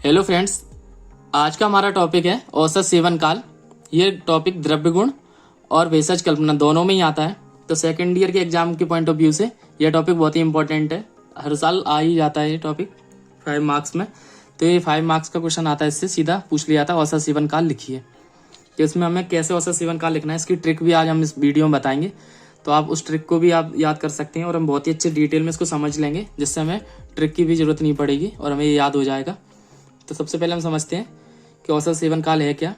Hello friends, आज का हमारा टॉपिक है औसत सेवन काल। ये टॉपिक द्रव्य गुण और भेषज कल्पना दोनों में ही आता है। तो सेकंड ईयर के एग्जाम के पॉइंट ऑफ व्यू से यह टॉपिक बहुत ही इंपॉर्टेंट है। हर साल आ ही जाता है ये टॉपिक 5 मार्क्स में। तो ये 5 मार्क्स का क्वेश्चन आता है, इससे सीधा पूछ लिया था औसत सेवन काल लिखिए। तो इसमें हमें कैसे औसत सेवन काल लिखना है, इसकी ट्रिक भी आज हम इस वीडियो में बताएंगे। तो आप उस ट्रिक को भी आप याद कर सकते हैं और हम बहुत ही अच्छे डिटेल में इसको समझ लेंगे, जिससे हमें ट्रिक की भी जरूरत नहीं पड़ेगी और हमें ये याद हो जाएगा। तो सबसे पहले हम समझते हैं कि औसत सेवन काल है क्या।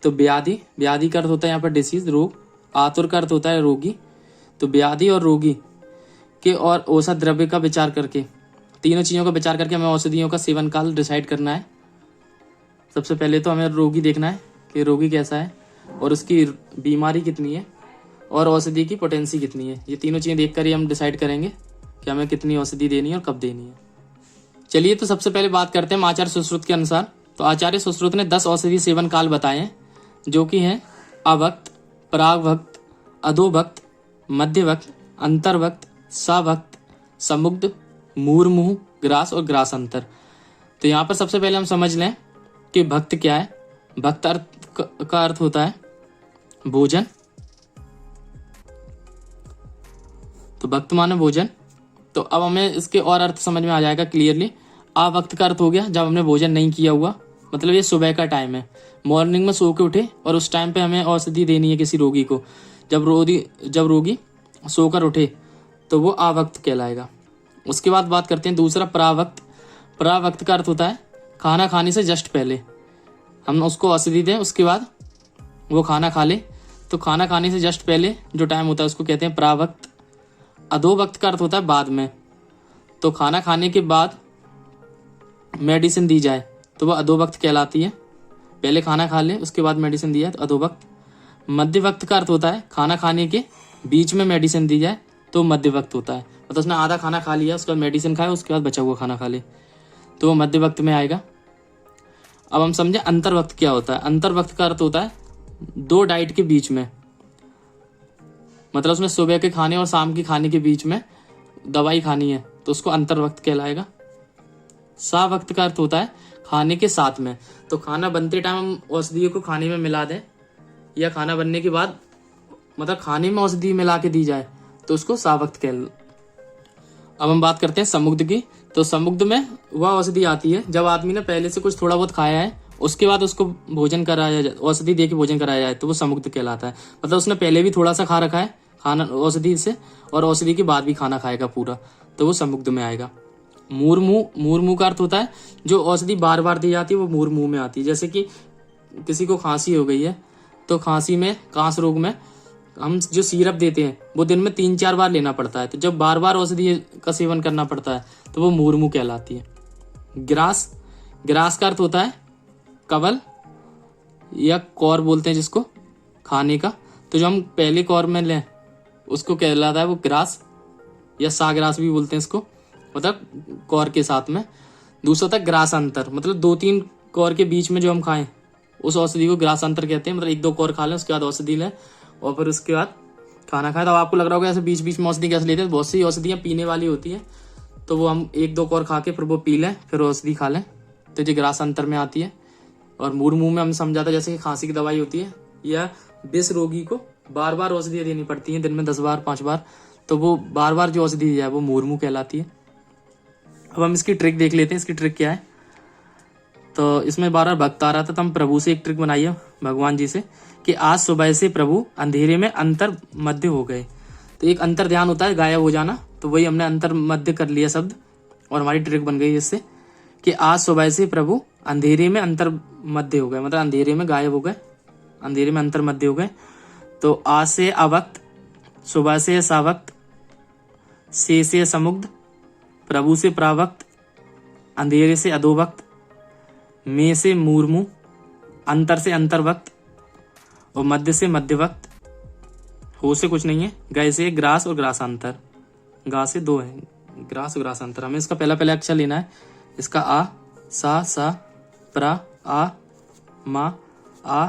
तो व्याधि, व्याधि का अर्थ होता है यहाँ पर डिसीज, रोग। आतुर का अर्थ होता है रोगी। तो व्याधि और रोगी के और औसत द्रव्य का विचार करके, तीनों चीज़ों का विचार करके हमें औषधियों का सेवन काल डिसाइड करना है। सबसे पहले तो हमें रोगी देखना है कि रोगी कैसा है और उसकी बीमारी कितनी है और औषधि की पोटेंसी कितनी है। ये तीनों चीज़ें देखकर ही हम डिसाइड करेंगे कि हमें कितनी औषधि देनी है और कब देनी है। चलिए, तो सबसे पहले बात करते हैं आचार्य सुश्रुत के अनुसार। तो आचार्य सुश्रुत ने 10 औषधि सेवन काल बताए हैं, जो कि हैं अवक्त, प्रागवक्त, अधोवक्त, मध्यवक्त, अंतर्वक्त, सवक्त, समुग्ध, मूर्मुह, ग्रास और ग्रासांतर। तो यहाँ पर सबसे पहले हम समझ लें कि भक्त क्या है। भक्त का अर्थ होता है भोजन। तो भक्त माने भोजन। तो अब हमें इसके और अर्थ समझ में आ जाएगा क्लियरली। आवक्त का अर्थ हो गया जब हमने भोजन नहीं किया हुआ, मतलब ये सुबह का टाइम है, मॉर्निंग में सो के उठे और उस टाइम पे हमें औषधि देनी है किसी रोगी को। जब रोगी सोकर उठे तो वो आवक्त कहलाएगा। उसके बाद बात करते हैं दूसरा प्रावक्त। प्रावक्त का अर्थ होता है खाना खाने से जस्ट पहले हम उसको औषधि दें, उसके बाद वो खाना खा ले। तो खाना खाने से जस्ट पहले जो टाइम होता है उसको कहते हैं प्रावक्त। अधोवक्त का अर्थ होता है बाद में। तो खाना खाने के बाद मेडिसिन दी जाए तो वह अधोवक्त कहलाती है। पहले खाना खा ले उसके बाद मेडिसिन दी जाए तो अधोवक्त। मध्यवक्त का अर्थ होता है खाना खाने के बीच में मेडिसिन दी जाए तो मध्यवक्त होता है। मतलब उसने आधा खाना खा लिया, उसके बाद मेडिसिन खाए, उसके बाद बचा हुआ खाना खा ले तो वो मध्यवक्त में आएगा। अब हम समझे अंतर्वक्त क्या होता है। अंतर्वक्त का अर्थ होता है 2 डाइट के बीच में, मतलब उसमें सुबह के खाने और शाम के खाने के बीच में दवाई खानी है तो उसको अंतर्वक्त कहलाएगा। सावक्त का अर्थ होता है खाने के साथ में। तो खाना बनते टाइम हम औषधियों को खाने में मिला दें या खाना बनने के बाद मतलब खाने में औषधि मिला के दी जाए तो उसको सावक्त कह। अब हम बात करते हैं समुग्ध की। तो समुग्ध में वह औषधि आती है जब आदमी ने पहले से कुछ थोड़ा बहुत खाया है, उसके बाद उसको भोजन कराया जाए, औषधि दे के भोजन कराया जाए तो वो समुग्ध कहलाता है। मतलब उसने पहले भी थोड़ा सा खा रखा है खाना औषधि से और औषधि के बाद भी खाना खाएगा पूरा, तो वो समुग्ध में आएगा। मूर्मुह का अर्थ होता है जो औषधि बार बार दी जाती है वो मूर्मुह में आती है। जैसे कि किसी को खांसी हो गई है तो खांसी में, कांस रोग में हम जो सिरप देते हैं वो दिन में 3-4 बार लेना पड़ता है। तो जब बार बार औषधि का सेवन करना पड़ता है तो वो मूर्मुह कहलाती है। ग्रास, ग्रास का अर्थ होता है कवल या कौर बोलते हैं जिसको, खाने का। तो जो हम पहले कौर में लें उसको कहलाता है वो ग्रास या साग्रास भी बोलते हैं इसको, मतलब कौर के साथ में। दूसरा था ग्रासांतर, मतलब 2-3 कौर के बीच में जो हम खाएं उस औषधि को ग्रासांतर कहते हैं। मतलब 1-2 कौर खा लें उसके बाद औषधि लें और फिर उसके बाद खाना खाएं। तो आपको लग रहा होगा ऐसे बीच बीच में औषधि कैसे लेते हैं। बहुत सी औषधियाँ पीने वाली होती है तो वो हम 1-2 कौर खा के फिर वो पी लें, फिर औषधि खा लें, तो ये ग्रासांतर में आती है। और मूर्मुह में हम समझाते जैसे कि खांसी की दवाई होती है या विष रोगी को बार बार औषधि देनी पड़ती है दिन में 10 बार 5 बार, तो वो बार बार जो औषधि दी जाए वो मूर्मुह कहलाती है। अब हम इसकी ट्रिक देख लेते हैं। इसकी ट्रिक क्या है। तो इसमें बार बार भक्त आ रहा था तो हम प्रभु से एक ट्रिक बनाई है भगवान जी से कि आज सुबह से प्रभु अंधेरे में अंतर मध्य हो गए। तो एक अंतर ध्यान होता है गायब हो जाना, तो वही हमने अंतर मध्य कर लिया शब्द और हमारी ट्रिक बन गई इससे कि आज सुबह से प्रभु अंधेरे में अंतर मध्य हो गए, मतलब अंधेरे में गायब हो गए, अंधेरे में अंतर मध्य हो गए। तो आज से अवक्त, सुबह से सावक्त, से समुग्ध, प्रभु से प्रावक्त, अंधेरे से अधोवक्त, में से मूर्मुह, अंतर से अंतर्वक्त और मध्य से मध्यवक्त, हो से कुछ नहीं है, गए से ग्रास और ग्रासांतर। गा से 2 है, ग्रास और ग्रासांतर। हमें इसका पहला अक्षर लेना है। इसका आ, सा, प्रा, आ,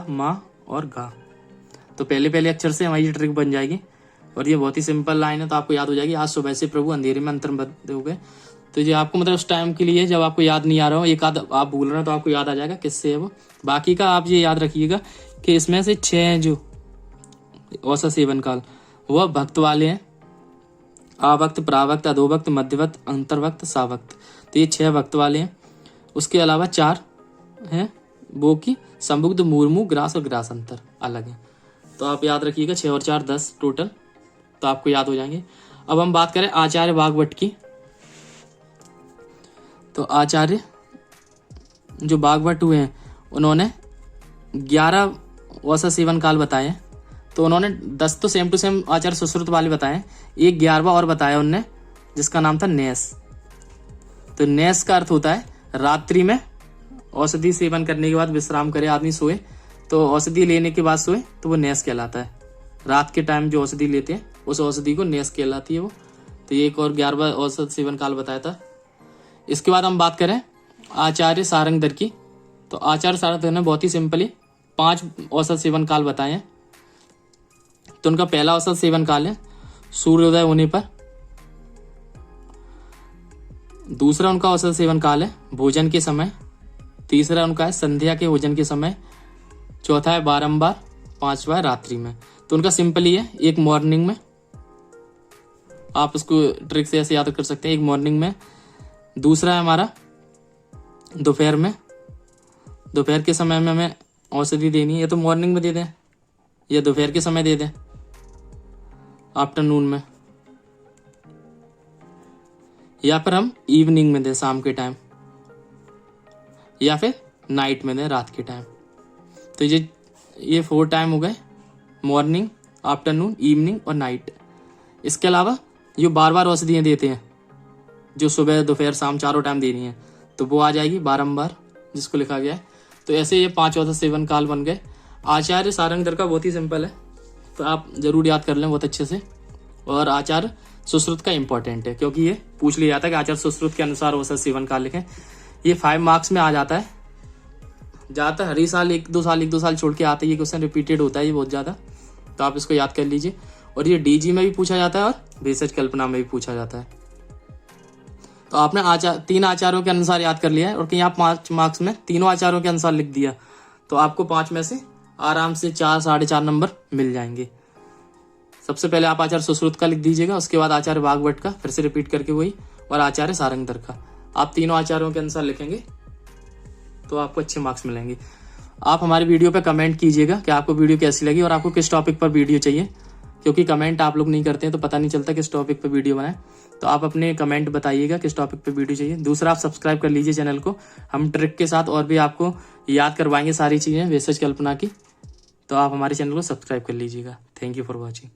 मा और गा। तो पहले अक्षर से हमारी ट्रिक बन जाएगी और ये बहुत ही सिंपल लाइन है तो आपको याद हो जाएगी। आज सुबह से प्रभु अंधेरे में अंतर मध्य हो गए। तो ये आपको मतलब उस टाइम के लिए जब आपको याद नहीं आ रहा हो, एक आध आप भूल रहे हो तो आपको याद आ जाएगा किससे है वो। बाकी का आप ये याद रखिएगा कि इसमें से 6 हैं जो औसत सेवन काल, वह भक्त वाले हैं। आवक्त, प्रावक्त, अधोवक्त, मध्यवक्त, अंतर्वक्त, सावक्त। तो ये 6 भक्त वाले हैं। उसके अलावा 4 हैं वो की संबुग्ध, मूर्मु, ग्रास और ग्रासांतर अलग है। तो आप याद रखिएगा 6 और 4 10 टोटल, तो आपको याद हो जाएंगे। अब हम बात करें आचार्य वाग्भट की। तो आचार्य जो वाग्भट हुए हैं उन्होंने 11 औसत सेवन काल बताए हैं। तो उन्होंने 10 तो सेम टू सेम आचार्य सुश्रुत वाले बताए, एक 11वां और बताया उनने जिसका नाम था नेस। तो नेस का अर्थ होता है रात्रि में औषधि सेवन करने के बाद विश्राम करे आदमी, सोए तो औषधि लेने के बाद सोए तो वो नेस कहलाता है। रात के टाइम जो औषधि लेते हैं उस औषधि को नेस कहलाती है वो। तो ये एक और 11वां औसत सेवन काल बताया था। इसके बाद हम बात करें आचार्य सारंगधर की। तो आचार्य सारंगधर ने बहुत ही सिंपली 5 औसत सेवन काल बताए हैं। तो उनका पहला औसत सेवन काल है सूर्योदय होने पर। दूसरा उनका औसत सेवन काल है भोजन के समय। तीसरा उनका है संध्या के भोजन के समय। चौथा है बारंबार। 5वां है रात्रि में। तो उनका सिंपल ही है, एक मॉर्निंग में, आप इसको ट्रिक से ऐसे याद कर सकते हैं, एक मॉर्निंग में। दूसरा है हमारा दोपहर में, दोपहर के समय में हमें औषधि देनी है, या तो मॉर्निंग में दे दें या दोपहर के समय दे दें, आफ्टरनून में, या फिर हम इवनिंग में दें शाम के टाइम, या फिर नाइट में दें रात के टाइम। तो ये 4 टाइम हो गए, मॉर्निंग, आफ्टरनून, इवनिंग और नाइट। इसके अलावा जो बार औषधियाँ देते हैं जो सुबह दोपहर शाम चारों टाइम देनी है, तो वो आ जाएगी बारंबार जिसको लिखा गया है। तो ऐसे ये 5 औसत सेवन काल बन गए। आचार्य सारंगधर का बहुत ही सिंपल है, तो आप जरूर याद कर लें बहुत अच्छे से। और आचार्य सुश्रुत का इंपॉर्टेंट है क्योंकि ये पूछ लिया जाता है कि आचार्य सुश्रुत के अनुसार औसत सेवन काल लिखें। ये 5 मार्क्स में आ जाता है। ज़्यादातर हर ही साल 1-2 साल छोड़ के आते हैं, ये क्वेश्चन रिपीटेड होता है ये बहुत ज़्यादा, तो आप इसको याद कर लीजिए। और ये डीजी में भी पूछा जाता है और भेषज कल्पना में भी पूछा जाता है। तो आपने 3 आचार्यों के अनुसार याद कर लिया है और कहीं आप 5 मार्क्स में तीनों आचार्यों के अनुसार लिख दिया, तो आपको 5 में से आराम से 4 साढ़े 4 नंबर मिल जाएंगे। सबसे पहले आप आचार्य सुश्रुत का लिख दीजिएगा, उसके बाद आचार्य वाग्भट का, फिर से रिपीट करके वही, और आचार्य सारंगधर का। आप तीनों आचार्यों के अनुसार लिखेंगे तो आपको अच्छे मार्क्स मिलेंगे। आप हमारी वीडियो पे कमेंट कीजिएगा कि आपको वीडियो कैसी लगी और आपको किस टॉपिक पर वीडियो चाहिए, क्योंकि कमेंट आप लोग नहीं करते हैं तो पता नहीं चलता किस टॉपिक पर वीडियो बनाए। तो आप अपने कमेंट बताइएगा किस टॉपिक पे वीडियो चाहिए। दूसरा, आप सब्सक्राइब कर लीजिए चैनल को, हम ट्रिक के साथ और भी आपको याद करवाएंगे सारी चीज़ें भेषज कल्पना की। तो आप हमारे चैनल को सब्सक्राइब कर लीजिएगा। Thank you for watching.